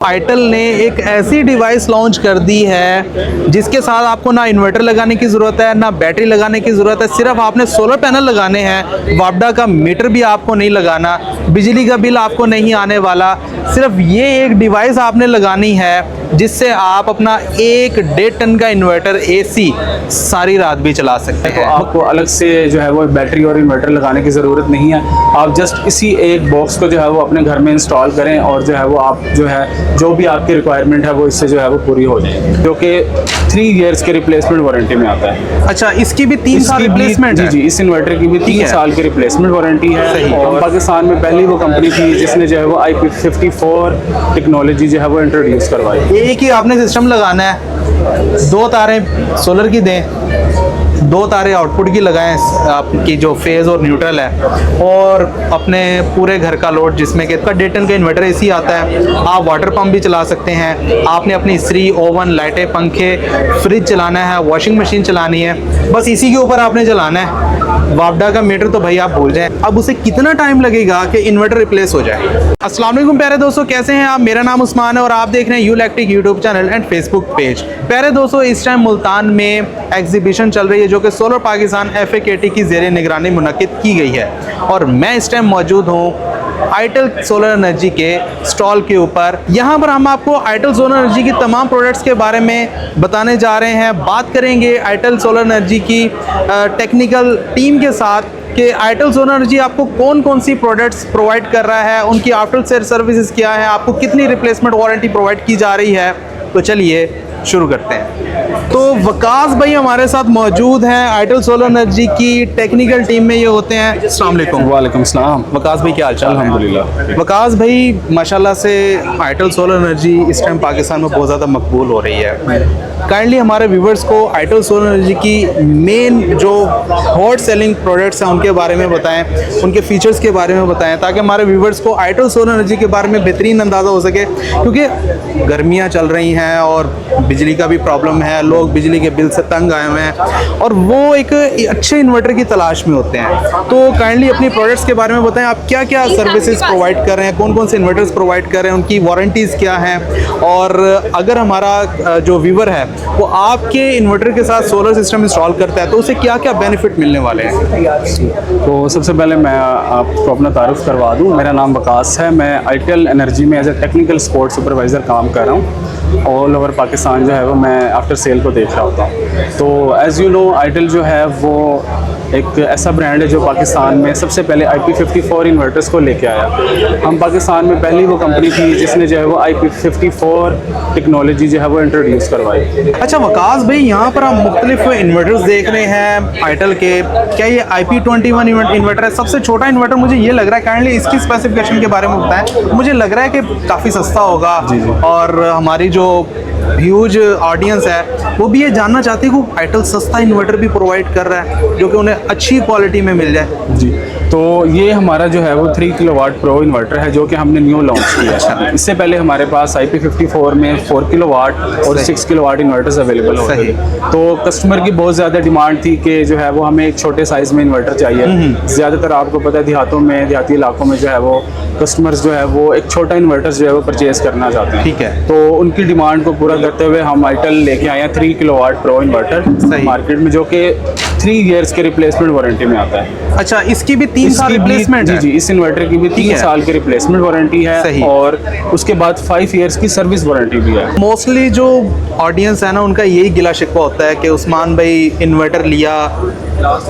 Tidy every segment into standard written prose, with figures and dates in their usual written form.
Itel ने एक ऐसी डिवाइस लॉन्च कर दी है जिसके साथ आपको ना इन्वर्टर लगाने की ज़रूरत है ना बैटरी लगाने की ज़रूरत है। सिर्फ आपने सोलर पैनल लगाने हैं, वापडा का मीटर भी आपको नहीं लगाना, बिजली का बिल आपको नहीं आने वाला। सिर्फ ये एक डिवाइस आपने लगानी है जिससे आप अपना 1.5 टन का इन्वर्टर एसी सारी रात भी चला सकते हैं। तो आपको अलग से जो है वो बैटरी और इन्वर्टर लगाने की ज़रूरत नहीं है। आप जस्ट इसी एक बॉक्स को जो है वो अपने घर में इंस्टॉल करें और जो है वो आप जो है जो भी आपकी रिक्वायरमेंट है वो इससे जो है वो पूरी हो जाएगी, जो कि 3 इयर्स के रिप्लेसमेंट वारंटी में आता है। अच्छा, इसकी भी 3 साल रिप्लेसमेंट है? जी, इस इन्वर्टर की भी 3 साल की रिप्लेसमेंट वारंटी है। और पाकिस्तान में पहली वो कंपनी थी जिसने जो है वो IP54 टेक्नोलॉजी जो है वो इंट्रोड्यूस करवाई। एक ही आपने सिस्टम लगाना है, 2 तारें सोलर की दें, 2 तारें आउटपुट की लगाएं, आपकी जो फेज़ और न्यूट्रल है, और अपने पूरे घर का लोड जिसमें कि 1.5 टन का इन्वर्टर एसी आता है। आप वाटर पंप भी चला सकते हैं। आपने अपनी इस्त्री, ओवन, लाइटें, पंखे, फ्रिज चलाना है, वॉशिंग मशीन चलानी है, बस इसी के ऊपर आपने चलाना है। वापडा का मीटर तो भाई आप भूल जाएं। अब उसे कितना टाइम लगेगा कि इन्वर्टर रिप्लेस हो जाए? अस्सलाम वालेकुम प्यारे दोस्तों, कैसे हैं आप? मेरा नाम उस्मान है और आप देख रहे हैं यूलेक्ट्रिक YouTube channel and Facebook page. प्यारे दोस्तों, इस टाइम मुल्तान में एग्जीबिशन चल रही है जो कि सोलर पाकिस्तान FAKT की ज़ेरे निगरानी मुनक्किद की गई है, और मैं इस टाइम मौजूद हूँ आइटल सोलर एनर्जी के स्टॉल के ऊपर। यहाँ पर हम आपको आइटल सोलर एनर्जी की तमाम प्रोडक्ट्स के बारे में बताने जा रहे हैं। बात करेंगे आइटल सोलर एनर्जी की टेक्निकल टीम के साथ कि आइटल सोलर एनर्जी आपको कौन कौन सी प्रोडक्ट्स प्रोवाइड कर रहा है, उनकी आफ्टर सेल सर्विसेज क्या है, आपको कितनी रिप्लेसमेंट वारंटी प्रोवाइड की जा रही है। तो चलिए शुरू करते हैं। तो वकास भाई हमारे साथ मौजूद हैं, आइटल सोलर एनर्जी की टेक्निकल टीम में ये होते हैं। अस्सलाम वालेकुम। वालेकुम सलाम। वकास भाई क्या हाल चाल? अल्हम्दुलिल्लाह। वकास भाई माशाल्लाह से आइटल सोलर एनर्जी इस टाइम पाकिस्तान में बहुत ज़्यादा मकबूल हो रही है। काइंडली हमारे व्यूवर्स को आइटल सोलर एनर्जी की मेन जो हॉट सेलिंग प्रोडक्ट्स हैं उनके बारे में बताएं, उनके फीचर्स के बारे में बताएं, ताकि हमारे व्यूवर्स को आइटल सोलर एनर्जी के बारे में बेहतरीन अंदाज़ा हो सके। क्योंकि गर्मियाँ चल रही हैं और बिजली का भी प्रॉब्लम है, लोग बिजली के बिल से तंग आए हुए हैं और वो एक अच्छे इन्वर्टर की तलाश में होते हैं। तो काइंडली अपनी प्रोडक्ट्स के बारे में बताएं, आप क्या क्या सर्विसेज प्रोवाइड कर रहे हैं, कौन कौन से इन्वर्टर्स प्रोवाइड कर रहे हैं, उनकी वारंटीज़ क्या हैं, और अगर हमारा जो व्यूवर है वो आपके इन्वर्टर के साथ सोलर सिस्टम इंस्टॉल करता है तो उसे क्या क्या बेनिफिट मिलने वाले हैं? तो सबसे पहले मैं आपको अपना तारुफ करवा दूं। मेरा नाम वकास है। मैं आइटल एनर्जी में as a technical support supervisor काम कर रहा हूँ। ऑल ओवर पाकिस्तान जो है वो मैं आफ्टर सेल को देख रहा होता हूँ। तो एज़ यू नो, आइटल जो है वो एक ऐसा ब्रांड है जो पाकिस्तान में सबसे पहले IP54 इन्वर्टर्स को लेके आया। हम पाकिस्तान में पहली वो कंपनी थी जिसने जो है वो IP54 टेक्नोलॉजी जो है वो इंट्रोड्यूस करवाई। अच्छा वकास भाई, यहाँ पर हम मुख्तलिफ इन्वर्टर्स देख रहे हैं आइटल के। क्या ये IP21 इन्वर्टर है? सबसे छोटा इन्वर्टर मुझे ये लग रहा है, काइंडली इसकी स्पेसिफिकेशन के बारे में बताएं। मुझे लग रहा है कि काफ़ी सस्ता होगा। जी। और हमारी जो ह्यूज ऑडियंस है वो भी ये जानना चाहती है कि आइटल सस्ता इन्वर्टर भी प्रोवाइड कर रहा है जो कि उन्हें अच्छी क्वालिटी में मिल जाए। जी, तो ये हमारा जो है वो 3 किलोवाट प्रो इन्वर्टर है जो कि हमने न्यू लॉन्च किया है। इससे पहले हमारे पास IP54 में 4 किलोवाट और 6 किलोवाट इन्वर्टर्स अवेलेबल होते थे। तो कस्टमर की बहुत ज़्यादा डिमांड थी कि जो है वो हमें एक छोटे साइज़ में इन्वर्टर चाहिए। ज़्यादातर आपको पता है देहातों में, देहाती इलाकों में जो है वो कस्टमर्स जो है वो एक छोटा इन्वर्टर जो है वो परचेज़ करना चाहते हैं। ठीक है। तो उनकी डिमांड को पूरा करते हुए हम आइटल लेके आए हैं 3 किलोवाट प्रो इन्वर्टर मार्केट में, जो कि 3 इयर्स के रिप्लेसमेंट वारंटी में आता है। अच्छा, इसकी भी 3 साल रिप्लेसमेंट? जी, इस इन्वर्टर की भी 3 साल की रिप्लेसमेंट वारंटी है और उसके बाद 5 इयर्स की सर्विस वारंटी भी है। मोस्टली जो ऑडियंस है ना, उनका यही गिला शिकवा होता है कि उस्मान भाई इन्वर्टर लिया,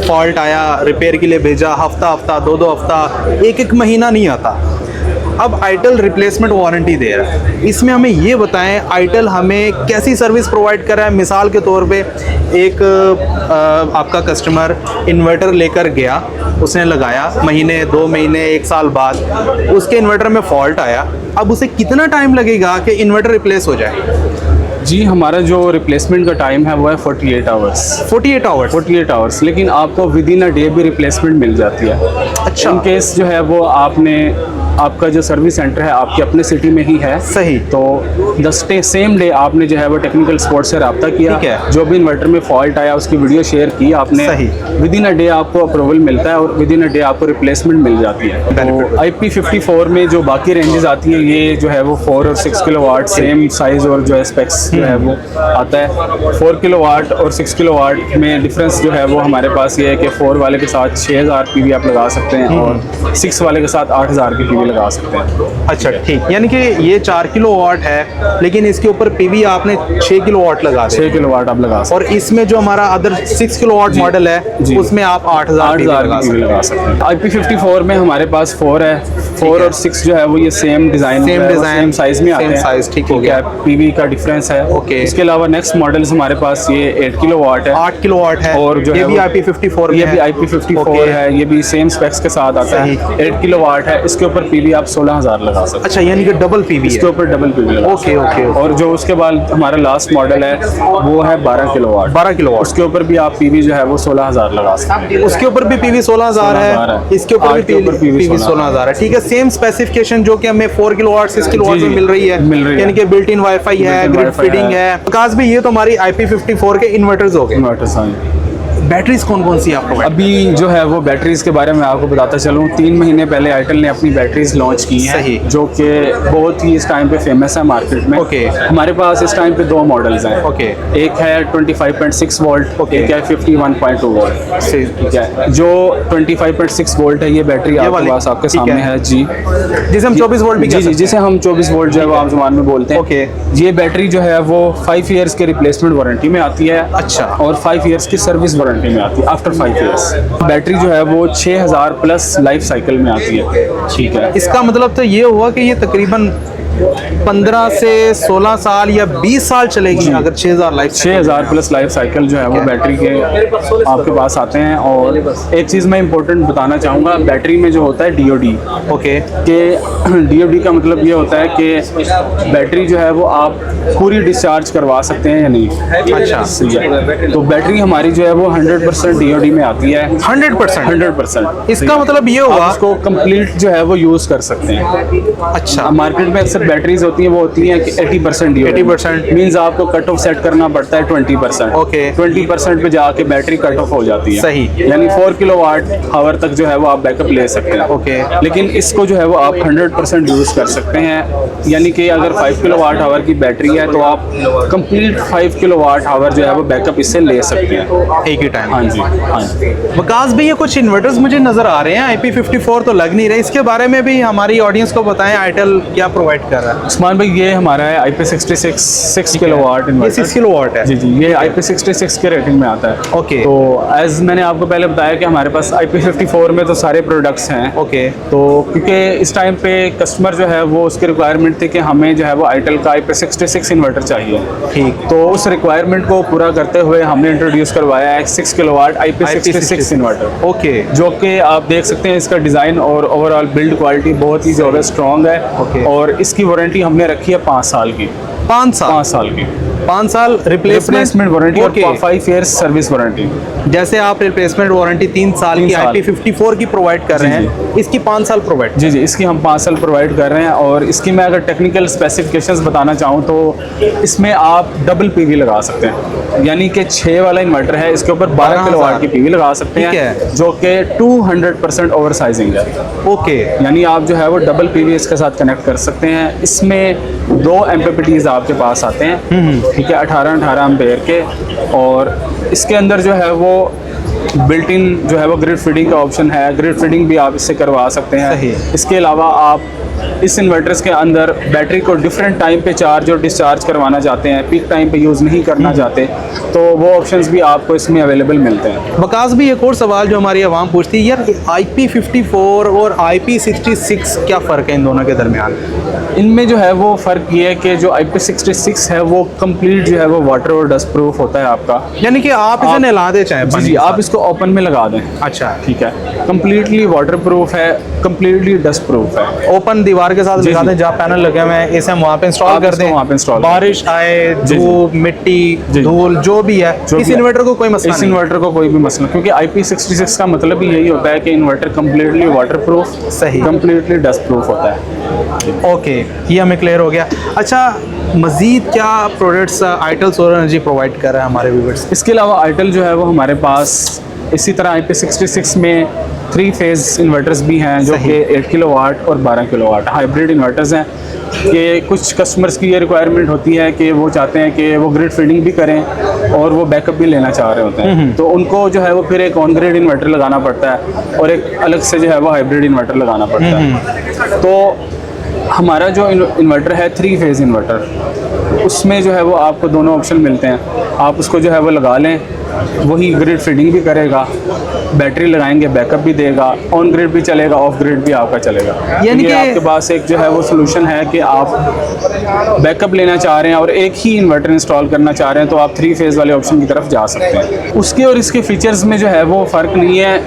फॉल्ट आया, रिपेयर के लिए भेजा, हफ्ता 2 हफ्ता, 1 महीना नहीं आता। अब आइटल रिप्लेसमेंट वारंटी दे रहा है। इसमें हमें ये बताएं आइटल हमें कैसी सर्विस प्रोवाइड कर रहा है। मिसाल के तौर पे एक आपका कस्टमर इन्वर्टर लेकर गया, उसने लगाया, महीने 2 महीने 1 साल बाद उसके इन्वर्टर में फॉल्ट आया। अब उसे कितना टाइम लगेगा कि इन्वर्टर रिप्लेस हो जाए? जी, हमारा जो रिप्लेसमेंट का टाइम है वो है 48 आवर्स। 48 आवर्स, लेकिन आपको विद इन अ डे भी रिप्लेसमेंट मिल जाती है। अच्छा। इन केस जो है वो आपने आपका जो सर्विस सेंटर है आपके अपने सिटी में ही है। सही। तो सेम डे आपने जो है वो टेक्निकल सपोर्ट से रब्ता किया, ठीक है। जो भी इन्वर्टर में फॉल्ट आया उसकी वीडियो शेयर की आपने, सही। विद इन अ डे आपको अप्रूवल मिलता है और विद इन अ डे आपको रिप्लेसमेंट मिल जाती है। तो IP54 में जो बाकी रेंजेस आती हैं ये जो है वो 4 और 6 किलोवाट सेम साइज और जो है स्पेक्स जो है वो आता है। 4 किलोवाट और 6 किलोवाट में डिफरेंस जो है वो हमारे पास ये है कि 4 वाले के साथ 6000 PV आप लगा सकते हैं और 6 वाले के साथ 8000 की PV लगा सकते हैं। अच्छा ठीक, यानी कि ये 4 किलोवाट है लेकिन इसके ऊपर PV आपने 6 किलोवाट लगा दे 6 किलोवाट आप लगा सकते और इसमें जो हमारा अदर 6 किलोवाट मॉडल है जी। उसमें आप 8000 PV 8000 लगा की सकते हैं। लगा सकते हैं। IP54 में हमारे पास 4 है, 4 और 6 जो है वो ये सेम डिजाइन सेम साइज में आते हैं। साइज ठीक हो है, गया। PV का डिफरेंस है। ओके। इसके अलावा नेक्स्ट मॉडल्स हमारे पास ये 8 किलोवाट है, 8 किलोवाट है और जो ये है भी वो- IP54 ये में भी है। IP54 okay. है, ये भी सेम स्पेक्स के साथ आता है। सही। 8 किलोवाट है, इसके ऊपर PV आप 16000 लगा सकते हैं। अच्छा यानी कि डबल PV इसके है। ऊपर डबल PV लगा ओके, ओके, ओके। और जो उसके बाद हमारा लास्ट मॉडल है वो है 12 किलोवाट। 12 किलोवाट उसके ऊपर भी आप PV जो है वो 16000 लगा सकते हैं। उसके ऊपर भी PV 16000 16,000 है, है। इसके ऊपर आठ के भी ऊपर PV PV 16000 है। ठीक है, सेम स्पेसिफिकेशन जो कि हमें 4 किलोवाट 6 किलोवाट जी, में जी, मिल रही है, यानी कि बिल्ट इन वाईफाई है, Built-in ग्रिड Wi-Fi फीडिंग है। विकास भी ये तो हमारी IP54 के इन्वर्टर्स हो गए। इन्वर्टर्स हैं। बैटरीज कौन कौन सी आपको? अभी जो है वो बैटरीज के बारे में आपको बताता चलूँ, 3 महीने पहले आइटल ने अपनी बैटरीज लॉन्च की हैं, सही। जो कि बहुत ही इस टाइम पे फेमस है मार्केट में। ओके। हमारे पास इस टाइम पे 2 मॉडल्स हैं। ओके। एक है 25.6 वोल्ट, ओके। एक है 51.2 वोल्ट। सही। ठीक है, जो 25.6 वोल्ट है ये बैटरी आपके वाली? पास आपके ठीक सामने है। है जी, जिसे हम 24 वोल्ट भी जी कह जी, सकते जिसे हम 24 वोल्ट जो है वो आम जुबान में बोलते हैं। ओके। ये बैटरी जो है वो 5 ईयर्स के रिप्लेसमेंट वारंटी में आती है। अच्छा। और 5 ईयर्स की सर्विस वारंटी में आती है आफ्टर 5 ईयर्स। बैटरी जो है वो 6000 प्लस लाइफ साइकिल में आती है। ठीक है, इसका मतलब तो ये हुआ कि ये तकरीबन 15 से 16 साल या 20 साल चलेगी अगर 6000 लाइफ 6000 प्लस लाइफ साइकिल जो है वो बैटरी के आपके पास आते हैं। और एक चीज़ मैं इंपॉर्टेंट बताना चाहूँगा, बैटरी में जो होता है DOD, ओके कि DOD का मतलब ये होता है कि बैटरी जो है वो आप पूरी डिस्चार्ज करवा सकते हैं या नहीं। अच्छा। सही है। तो बैटरी हमारी जो है वो 100% DOD में आती है। 100%? 100%। इसका मतलब ये हुआ आप इसको कंप्लीट जो है वो यूज़ कर सकते हैं। अच्छा मार्केट में अक्सर बैटरीज होती हैं वो होती हैं कि 80% 80% मींस आपको कट ऑफ सेट करना पड़ता है 20%। ओके। 20% पे जाके बैटरी कट ऑफ हो जाती है। सही। यानी 4 किलोवाट आवर तक जो है वो आप बैकअप ले सकते हैं। ओके। लेकिन इसको जो है वो आप 100% यूज़ कर सकते हैं। यानी कि अगर 5 किलोवाट आवर की बैटरी है तो आप कंप्लीट 5 किलोवाट आवर जो है वो बैकअप इससे ले सकते हैं एक ही टाइम। हाँ जी, हाँ जी। विकास भी ये कुछ इन्वर्टर्स मुझे नजर आ रहे हैं, IP54 तो लग नहीं रहे, इसके बारे में भी हमारी ऑडियंस को बताएं आइटल क्या प्रोवाइड कर रहा है। उस्मान भाई ये हमारा है IP66 6 किलोवाट ये इन्वर्टर। 6 किलोवाट है। जी जी, ये IP66 के रेटिंग में आता है। ओके। तो एज मैंने आपको पहले बताया कि हमारे पास IP54 में तो सारे प्रोडक्ट्स हैं। ओके। तो क्योंकि इस टाइम पे कस्टमर जो है वो उसकी रिक्वायरमेंट थी कि हमें जो है वो आइटल का IP66 इन्वर्टर चाहिए। ठीक। तो उस रिक्वायरमेंट को पूरा करते हुए हमने इंट्रोड्यूस करवाया है 6 किलोवाट IP66 इन्वर्टर। ओके। जो कि आप देख सकते हैं इसका डिज़ाइन और ओवरऑल बिल्ड क्वालिटी बहुत ही जो है स्ट्रॉन्ग है। ओके। और इसकी वारंटी हमने रखी है 5 साल की। 5 साल 5 साल की 5 साल रिप्लेसमेंट वारंटी ओके। और 5 ईयर्स सर्विस वारंटी। जैसे आप रिप्लेसमेंट वारंटी 3 साल 3 की साल। IP54 की प्रोवाइड कर रहे जी, हैं, इसकी 5 साल प्रोवाइड। जी जी, इसकी हम 5 साल प्रोवाइड कर रहे हैं। और इसकी मैं अगर टेक्निकल स्पेसिफिकेशंस बताना चाहूँ तो इसमें आप डबल PV लगा सकते हैं। यानी कि 6 वाला इन्वर्टर है, इसके ऊपर 12 किलोवाट की PV लगा सकते ठीक हैं, है। जो कि 200% ओवर साइजिंग है। ओके। यानी आप जो है वो डबल PV इसके साथ कनेक्ट कर सकते हैं। इसमें 2 MPPTs आपके पास आते हैं, ठीक है, 18 एम्पेयर के। और इसके अंदर जो है वो बिल्ट इन जो है वो ग्रिड फीडिंग का ऑप्शन है। ग्रिड फीडिंग भी आप इससे करवा सकते हैं। सही। इसके अलावा आप इस इन्वर्टर्स के अंदर बैटरी को डिफरेंट टाइम पे चार्ज और डिस्चार्ज करवाना चाहते हैं, पीक टाइम पे यूज़ नहीं करना चाहते, तो वो ऑप्शंस भी आपको इसमें अवेलेबल मिलते हैं। विकास भी एक और सवाल जो हमारी आवाम पूछती है, यार IP54 और IP66 क्या फ़र्क है इन दोनों के दरमियान? इनमें जो है वो फ़र्क ये है कि जो IP66 है वो कंप्लीट जो है वो वाटर और डस्ट प्रूफ होता है आपका। यानी कि आप इसे नहला दे चाहे जी जी, आप इसको ओपन में लगा दें। अच्छा। ठीक है, कम्प्लीटली वाटर प्रूफ है, कम्प्लीटली डस्ट प्रूफ है। ओपन बंद दीवार के साथ लगा दें, जहाँ पैनल लगे हुए हैं इसे हम वहाँ पे इंस्टॉल कर दें, वहाँ पे इंस्टॉल बारिश आए, धूप, मिट्टी, धूल जो भी है, इस इन्वर्टर को कोई मसला इस नहीं। इन्वर्टर को कोई भी मसला, क्योंकि IP66 का मतलब ही यही होता है कि इन्वर्टर कम्प्लीटली वाटर प्रूफ, सही, कम्प्लीटली डस्ट प्रूफ होता है। ओके, ये हमें क्लियर हो गया। अच्छा, मज़ीद क्या products Itel solar energy provide कर रहा है हमारे व्यूअर्स? इसके अलावा आइटल जो है वो हमारे पास इसी तरह IP66 में 3 फेज़ इन्वर्टर्स भी हैं, जो कि 8 किलोवाट और 12 किलोवाट हाइब्रिड इन्वर्टर्स हैं। कि कुछ कस्टमर्स की ये रिक्वायरमेंट होती है कि वो चाहते हैं कि वो ग्रिड फीडिंग भी करें और वो बैकअप भी लेना चाह रहे होते हैं, तो उनको जो है वो फिर एक ऑन ग्रिड इन्वर्टर लगाना पड़ता है और एक अलग से जो है वो हाइब्रिड इन्वर्टर लगाना पड़ता है। तो हमारा जो इन्वर्टर है 3 फेज़ इन्वर्टर, उसमें जो है वो आपको दोनों ऑप्शन मिलते हैं। आप उसको जो है वो लगा लें, वही ग्रिड फीडिंग भी करेगा, बैटरी लगाएंगे बैकअप भी देगा, ऑन ग्रिड भी चलेगा, ऑफ ग्रिड भी आपका चलेगा। यानी कि आपके पास एक जो है वो सोल्यूशन है कि आप बैकअप लेना चाह रहे हैं और एक ही इन्वर्टर इंस्टॉल करना चाह रहे हैं, तो आप 3 फेज़ वाले ऑप्शन की तरफ जा सकते हैं। उसके और इसके फीचर्स में जो है वो फ़र्क नहीं है,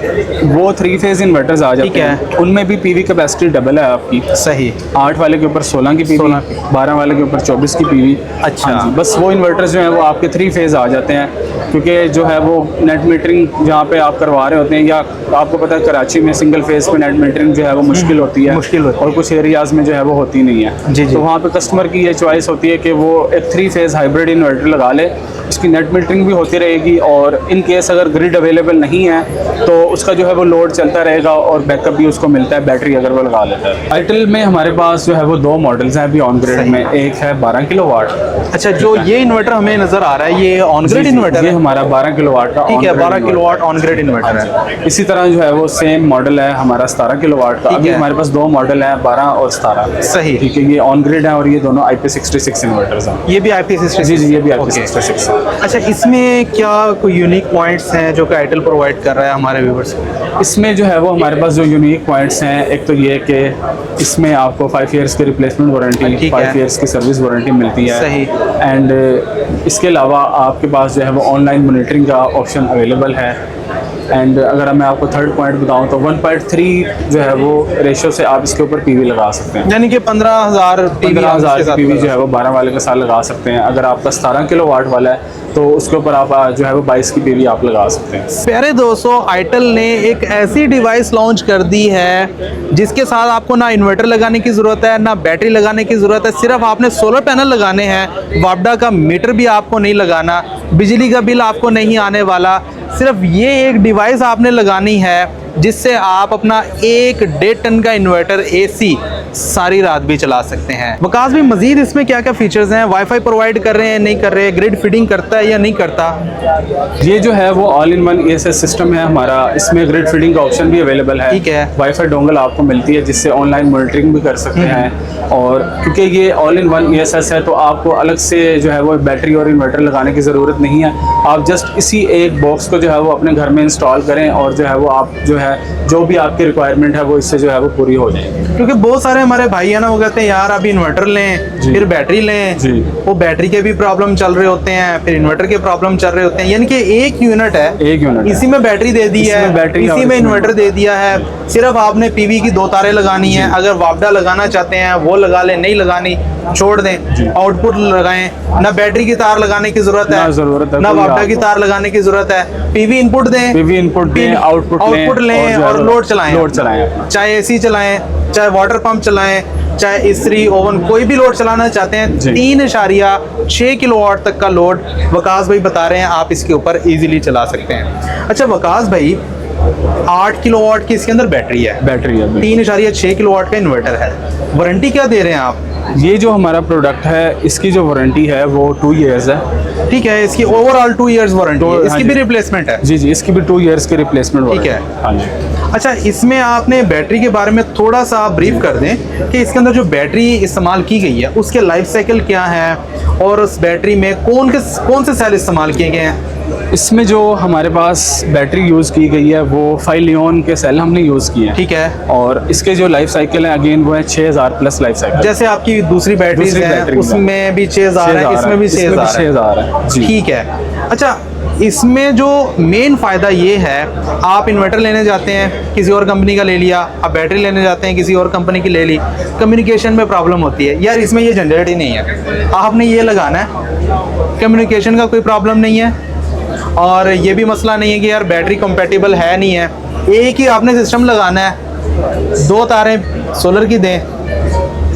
वो 3 फेज़ इन्वर्टर्स आ जाते हैं, उनमें भी PV कैपेसिटी डबल है आपकी। सही, 8 वाले के ऊपर 16 की PV, 12 वाले के ऊपर 24 की PV। अच्छा, हाँ जी, बस वो इन्वर्टर्स जो हैं वो आपके 3 फेज़ आ जाते हैं, क्योंकि जो है वो नेट मीटरिंग जहाँ पे आप करवा रहे होते हैं, या आपको पता है कराची में सिंगल फेज़ पे नेट मीटरिंग जो है वो मुश्किल होती है, और कुछ एरियाज़ में जो है वो होती नहीं है। जी जी। तो वहाँ पे कस्टमर की ये चॉइस होती है कि वो एक 3 फेज़ हाइब्रिड इन्वर्टर लगा ले, उसकी नेट मीटरिंग भी होती रहेगी, और इन केस अगर ग्रिड अवेलेबल नहीं है तो उसका जो है वो लोड चलता रहेगा और बैकअप भी उसको मिलता है, बैटरी अगर वो लगा लेता है। आइटल में हमारे पास जो है वो 2 मॉडल्स हैं अभी ऑन ग्रिड में, एक है 12 किलोवाट। अच्छा, जो ये इन्वर्टर हमें नज़र आ रहा है ये ऑन ग्रिड इन्वर्टर ये है? हमारा 12 किलोवाट का, ठीक है, 12 किलोवाट ऑन ग्रिड इन्वर्टर है। इसी तरह जो है वो सेम मॉडल है हमारा 17 किलोवाट का। अभी हमारे पास 2 मॉडल हैं, 12 और 17। सही, ठीक है, ये ऑन ग्रिड है और ये दोनों IP66 इन्वर्टर्स हैं। ये भी IP66? जी जी, ये भी IP66 है। अच्छा, इसमें क्या कोई यूनिक पॉइंट्स हैं जो कि आइटल प्रोवाइड कर रहा है हमारे व्यूअर्स को? इसमें जो है वो हमारे पास जो यूनिक पॉइंट्स हैं, एक तो ये कि इसमें आपको 5 ईयर्स की रिप्लेसमेंट वारंटी, 5 ईयर्स की सर्विस वारंटी मिलती है। सही। एंड इसके अलावा आपके पास जो है वो ऑनलाइन मॉनिटरिंग का ऑप्शन अवेलेबल है। एंड अगर मैं आपको थर्ड पॉइंट बताऊं तो 1.3 जो है वो रेशो से आप इसके ऊपर PV लगा सकते हैं, यानी कि 15,000 PV जो है वो 12 वाले के साथ लगा सकते हैं। अगर आपका 17 किलोवाट वाला है तो उसके ऊपर आप जो है वो 22 की PV आप लगा सकते हैं। प्यारे दोस्तों, आइटल ने एक ऐसी डिवाइस लॉन्च कर दी है जिसके साथ आपको ना इन्वर्टर लगाने की ज़रूरत है, ना बैटरी लगाने की ज़रूरत है, सिर्फ आपने सोलर पैनल लगाने हैं। वापडा का मीटर भी आपको नहीं लगाना, बिजली का बिल आपको नहीं आने वाला, सिर्फ ये एक डिवाइस आपने लगानी है जिससे आप अपना 1.5 टन का इन्वर्टर AC सारी रात भी चला सकते हैं। वकास भी मजीद इसमें क्या क्या फीचर्स हैं? वाईफाई प्रोवाइड कर रहे हैं, नहीं कर रहे, ग्रिड फीडिंग करता है या नहीं करता? ये जो है वो all in one ESS system है हमारा, इसमें ग्रिड फीडिंग का ऑप्शन भी अवेलेबल है। ठीक है, वाईफाई डोंगल आपको मिलती है जिससे ऑनलाइन मॉनिटरिंग भी कर सकते हैं, और क्योंकि ये ऑल इन वन ESS है तो आपको अलग से जो है वो बैटरी और इन्वर्टर लगाने की ज़रूरत नहीं है। आप जस्ट इसी एक बॉक्स को जो है वो अपने घर में इंस्टॉल करें और जो है वो आप जो है जो भी आपकी रिक्वायरमेंट है वो इससे जो है वो पूरी हो जाए। क्योंकि बहुत सारे हमारे भाई है ना, वो कहते हैं यार अभी इन्वर्टर लें फिर बैटरी लें, वो बैटरी के भी प्रॉब्लम चल रहे होते हैं, फिर इन्वर्टर के प्रॉब्लम चल रहे होते हैं। यानी कि एक यूनिट है, एक यूनिट इसी में बैटरी दे दी है, इसी में इन्वर्टर दे दिया है, सिर्फ आपने PV की 2 तारें लगानी है। अगर वापडा लगाना चाहते हैं वो लगा लें, नहीं लगानी छोड़ दें, आउटपुट लगाएं, ना बैटरी की तार लगाने की जरूरत है, ना वापडा की तार लगाने की जरूरत है। PV इनपुट दें, आउटपुट लें और लोड चलाएं, चाहे AC चलाएं, चाहे वाटर पंप चलाएं, चाहे इस्त्री ओवन, कोई भी लोड चलाना चाहते हैं। 3.6 किलोवाट तक का लोड वकास भाई बता रहे हैं आप इसके ऊपर इजीली चला सकते हैं। अच्छा वकास भाई, 8 किलोवाट की इसके अंदर बैटरी है, 3.6 किलोवाट का इन्वर्टर है, वारंटी क्या दे रहे हैं आप? ये जो हमारा प्रोडक्ट है इसकी जो वारंटी है वो 2 इयर्स है। ठीक है, इसकी ओवरऑल 2 इयर्स वारंटी है, इसकी भी रिप्लेसमेंट है? जी जी, इसकी भी 2 इयर्स की रिप्लेसमेंट। ठीक है, हाँ जी। अच्छा, इसमें आपने बैटरी के बारे में थोड़ा सा ब्रीफ कर दें कि इसके अंदर जो बैटरी इस्तेमाल की गई है उसके लाइफ साइकिल क्या है और उस बैटरी में कौन से सेल इस्तेमाल किए गए हैं? इसमें जो हमारे पास बैटरी यूज़ की गई है वो 5 लियोन के सेल हमने यूज़ किए हैं। ठीक है, और इसके जो लाइफ साइकिल है अगेन वो है 6000 प्लस लाइफ साइकिल। जैसे आपकी दूसरी बैटरी है उसमें भी 6000 है, इसमें भी 6000 है। जी। ठीक है। अच्छा, इसमें जो मेन फ़ायदा ये है, आप इन्वर्टर लेने जाते हैं किसी और कंपनी का ले लिया, आप बैटरी लेने जाते हैं किसी और कंपनी की ले ली, कम्युनिकेशन में प्रॉब्लम होती है। यार इसमें ये झंझट ही नहीं है, आपने ये लगाना है, कम्युनिकेशन का कोई प्रॉब्लम नहीं है और ये भी मसला नहीं है कि यार बैटरी कंपैटिबल है नहीं है। एक ही आपने सिस्टम लगाना है, 2 तारें सोलर की दें,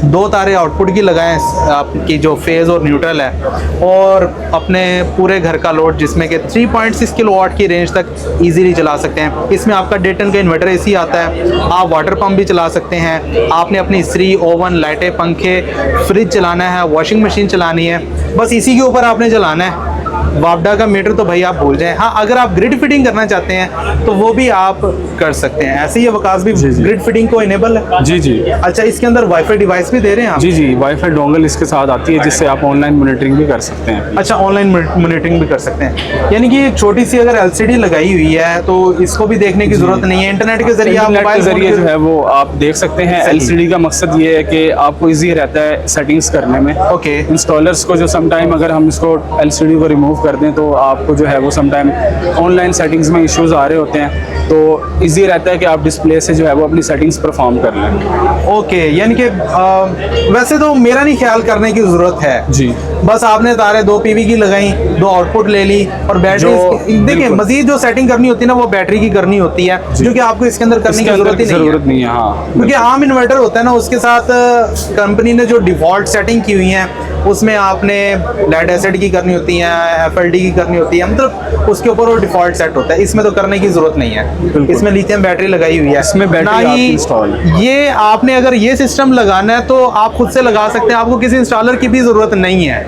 2 तारें आउटपुट की लगाएं, आपकी जो फेज़ और न्यूट्रल है, और अपने पूरे घर का लोड जिसमें कि 3.6 किलोवाट की रेंज तक इजीली चला सकते हैं। इसमें आपका 1.5 टन का इन्वर्टर एसी आता है, आप वाटर पंप भी चला सकते हैं, आपने अपनी इस्त्री, ओवन, लाइटें, पंखे, फ्रिज चलाना है, वॉशिंग मशीन चलानी है, बस इसी के ऊपर आपने चलाना है। वापडा का मीटर तो भाई आप भूल जाएं। हाँ, अगर आप ग्रिड फिटिंग करना चाहते हैं तो वो भी आप कर सकते हैं। ऐसे ही वकास भी ग्रिड फिटिंग को इनेबल है। जी जी। अच्छा, इसके अंदर वाईफाई डिवाइस भी दे रहे हैं आप? जी जी, वाईफाई डोंगल इसके साथ आती है जिससे आप ऑनलाइन मॉनिटरिंग भी कर सकते हैं। अच्छा, ऑनलाइन मॉनिटरिंग भी कर सकते हैं, यानी कि एक छोटी सी अगर एलसीडी लगाई हुई है तो इसको भी देखने की जरूरत नहीं है, इंटरनेट के जरिए आप मोबाइल के जरिए जो है वो आप देख सकते हैं। एलसीडी का मकसद ये है कि आपको इजी रहता है सेटिंग्स करने में। ओके। इंस्टॉलर्स को जो समटाइम अगर हम इसको एलसीडी को रिमूव कर दें तो आपको जो है वो समटाइम ऑनलाइन सेटिंग्स में इश्यूज आ रहे होते हैं, तो इजी रहता है कि आप डिस्प्ले से जो है वो अपनी सेटिंग्स परफॉर्म कर लें। ओके, यानी कि वैसे तो मेरा नहीं ख्याल करने की ज़रूरत है जी, बस आपने तारे 2 पीवी की लगाई, 2 आउटपुट ले ली और बैटरी। देखिए, मजीद जो सेटिंग करनी होती है ना वो बैटरी की करनी होती है, जो कि आपको इसके अंदर करने की ज़रूरत नहीं है। हाँ, क्योंकि आम इन्वर्टर होता है ना, उसके साथ कंपनी ने जो डिफ़ॉल्ट सेटिंग की हुई है उसमें आपने लेड एसिड की करनी होती है, एफएलडी की करनी होती है, मतलब उसके ऊपर वो डिफ़ॉल्ट सेट होता है। इसमें तो करने की ज़रूरत नहीं है, इसमें लिथियम बैटरी लगाई हुई है, इसमें बैटरी ना ही इंस्टॉल। ये आपने अगर ये सिस्टम लगाना है तो आप खुद से लगा सकते हैं, आपको किसी इंस्टॉलर की भी ज़रूरत नहीं है।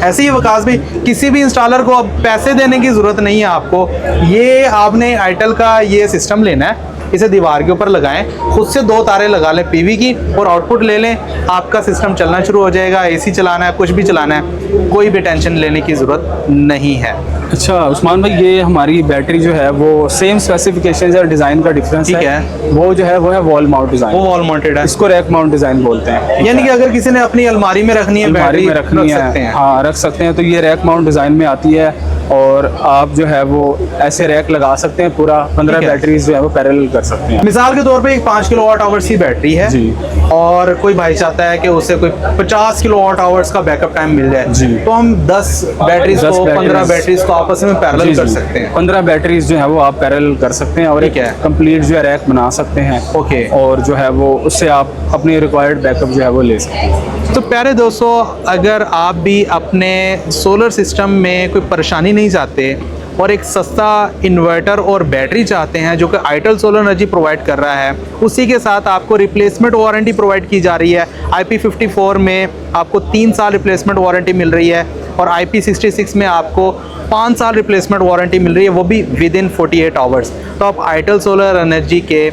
ऐसे ही वकास भी किसी भी इंस्टॉलर को अब पैसे देने की ज़रूरत नहीं है आपको। ये आपने आईटेल का ये सिस्टम लेना है, इसे दीवार के ऊपर लगाएं, खुद से 2 तारें लगा लें पीवी की और आउटपुट ले लें, आपका सिस्टम चलना शुरू हो जाएगा। एसी चलाना है, कुछ भी चलाना है, कोई भी टेंशन लेने की ज़रूरत नहीं है। अच्छा उस्मान भाई, ये हमारी बैटरी जो है वो सेम स्पेसिफिकेशन और डिज़ाइन का डिफरेंस है। वो जो है वो है वॉल माउंट डिज़ाइन, वो वॉल माउंटेड है, इसको रैक माउंट डिज़ाइन बोलते हैं। यानी कि अगर किसी ने अपनी अलमारी में रखनी है, अलमारी में रखनी है, हाँ रख सकते हैं, तो ये रैक माउंट डिज़ाइन में आती है और आप जो है वो ऐसे रैक लगा सकते हैं, पूरा 15 बैटरीज जो है वो पैरेलल कर सकते हैं। मिसाल के तौर पे एक 5 किलोवाट आवर्स की बैटरी है जी, और कोई भाई चाहता है कि उसे कोई 50 किलोवाट आवर्स का बैकअप टाइम मिल जाए जी, तो हम 10 बैटरीज को 15 बैटरीज को आपस में पैरेलल कर सकते हैं। 15 बैटरीज जो है वो आप पैरेलल कर सकते हैं और एक कंप्लीट जो है रैक बना सकते हैं। ओके, और जो है वो उससे आप अपने रिक्वायर्ड बैकअप जो है वो ले सकते हैं। तो प्यारे दोस्तों, अगर आप भी अपने सोलर सिस्टम में कोई परेशानी नहीं चाहते और एक सस्ता इन्वर्टर और बैटरी चाहते हैं जो कि आईटेल सोलर एनर्जी प्रोवाइड कर रहा है, उसी के साथ आपको रिप्लेसमेंट वारंटी प्रोवाइड की जा रही है। IP54 में आपको 3 साल रिप्लेसमेंट वारंटी मिल रही है और IP66 में आपको 5 साल रिप्लेसमेंट वारंटी मिल रही है, वो भी विद इन 48 आवर्स। तो आप आईटेल सोलर एनर्जी के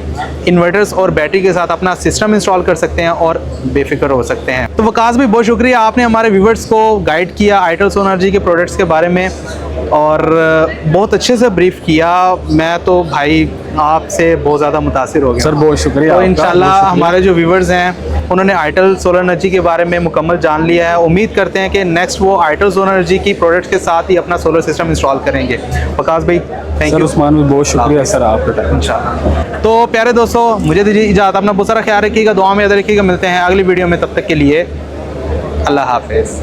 इन्वर्टर्स और बैटरी के साथ अपना सिस्टम इंस्टॉल कर सकते हैं और बेफिक्र हो सकते हैं। तो वकास भी बहुत शुक्रिया, आपने हमारे व्यूवर्स को गाइड किया आईटेल सोलर एनर्जी के प्रोडक्ट्स के बारे में और बहुत अच्छे से ब्रीफ किया। मैं तो भाई आपसे बहुत ज़्यादा मुतासिर हो गया सर, बहुत शुक्रिया। तो इंशाल्लाह हमारे जो व्यूवर्स हैं उन्होंने आईटेल सोलर एनर्जी के बारे में मुकम्मल जान लिया है। उम्मीद करते हैं कि नेक्स्ट वो आईटेल सोलर एनर्जी की प्रोडक्ट्स के साथ ही अपना सोलर सिस्टम इंस्टॉल करेंगे। वकास भाई थैंक यू। उस्मान भाई बहुत शुक्रिया सर आपका टाइम। इंशाल्लाह। तो प्यारे दोस्तों, मुझे दीजिए इजाज़त, अपना बहुत सारा ख्याल रखिएगा, दुआ में याद रखिएगा। मिलते हैं अगली वीडियो में, तब तक के लिए अल्लाह हाफिज़।